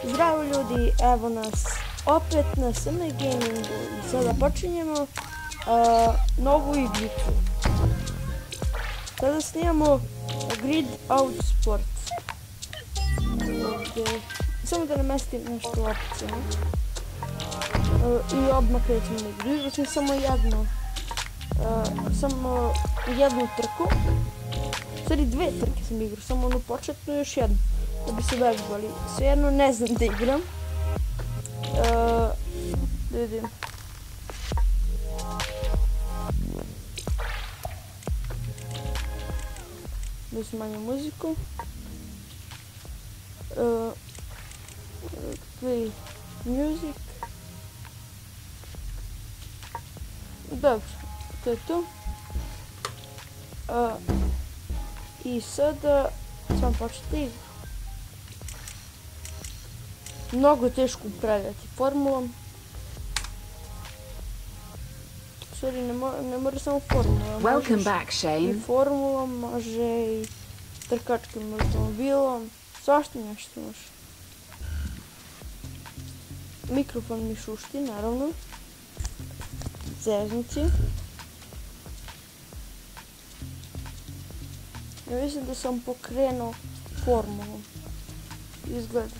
Zdravo ljudi, evo nas opet na SM Gamingu i sada počinjemo novu igricu. Sada snimamo Grid Out Sport. Ovdje. Samo da namestim nešto opcije. I odmah krećemo na igru. Igrao sam samo jednu trku. Stvari dve trke sam igrao, samo onu početnu i još jednu. Da bi se vežbali. Svejedno ne znam da igram. Da vidim. Da smanjim muziku. Play music. Dobro, to je to. I sada sam početi igru. Mnogo je teško upravljati formulom. Sorry, ne mora samo formula. Welcome back, Shane. I formulom, može i trkačkim automobilom. Svašta nešto može. Mikrofon mi šušti, naravno. Zeznici. Ja mislim da sam pokrenuo formulom. Izgleda.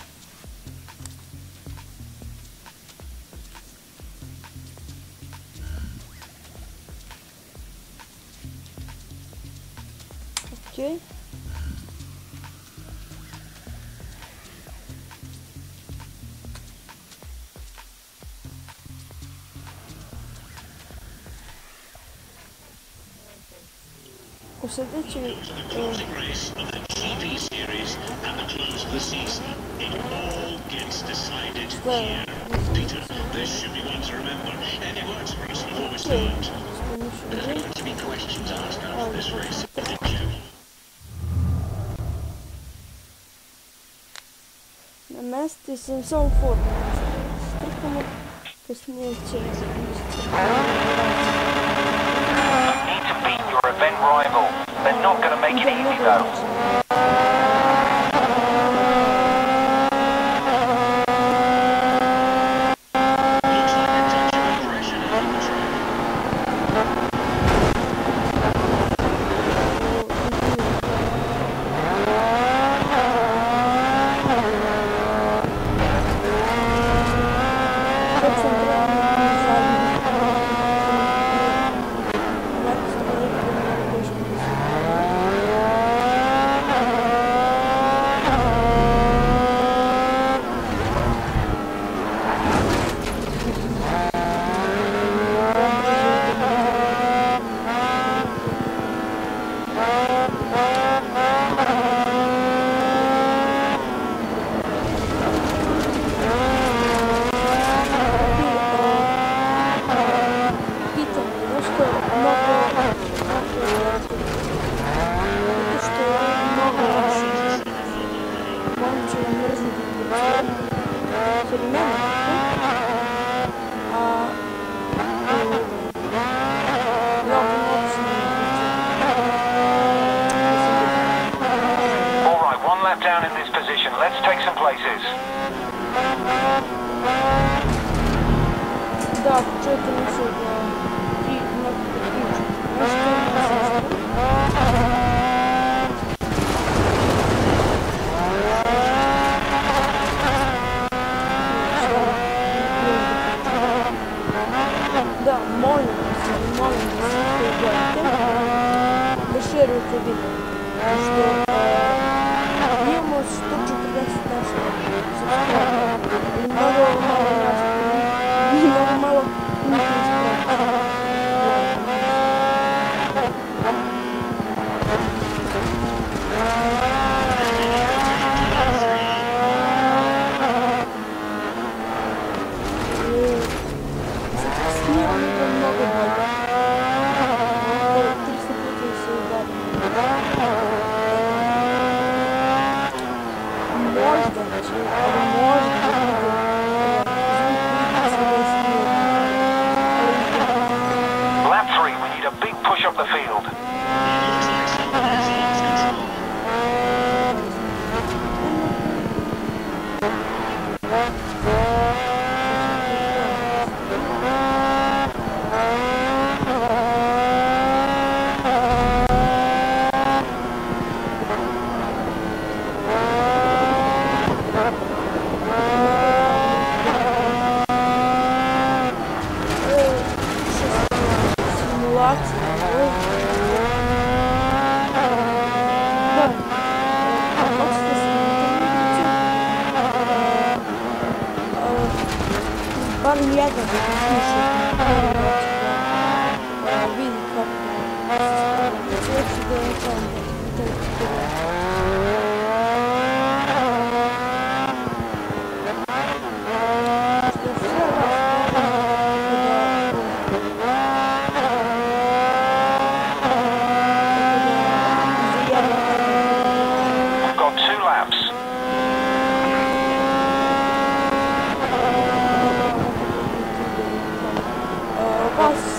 Okej. U sljedećoj namestio sam samo formulu. Trkamo, kasnije će your event rival. They're not going to make it easy though. Down in this position. Let's take some places. Da, čujete mi se da da, molim vas koji gledate da šerujete video. Što imamo 140 nešto subscribera i mnogo malo Lap 3, we need a big push up the field. Barem jedan da piše da vidi kako se sveći da je tamo Got 2 laps.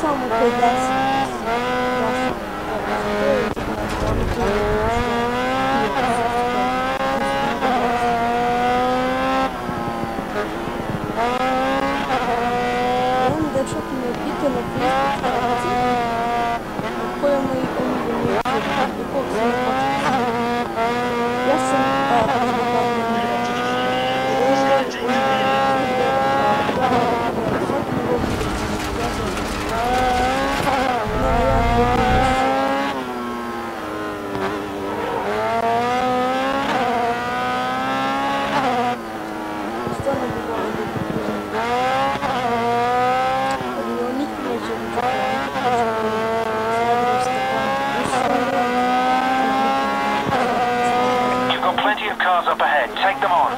Samo 50. Onda čak me pita na Facebooku na kojom je omiljeni do kog se ne početi. Ja sam Plenty of cars up ahead. Take them on.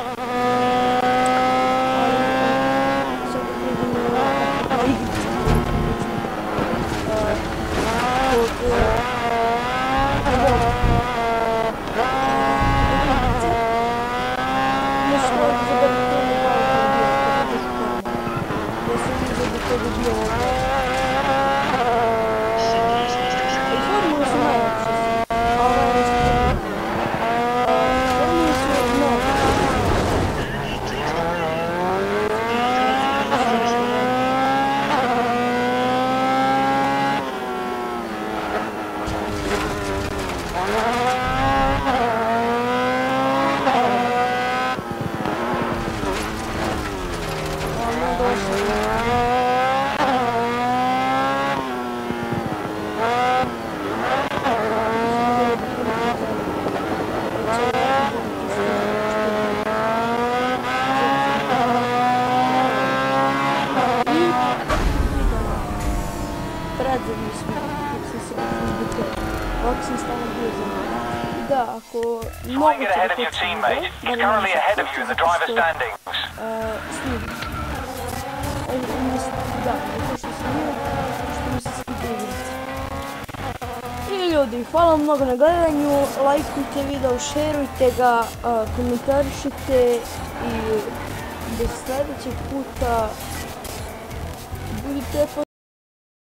Trying to get ahead of your teammate. He's currently ahead of you in the driver's standings. I ljudi, hvala vam mnogo na gledanju, lajkujte video, šerujte ga, komentarišite i do sljedećeg puta budite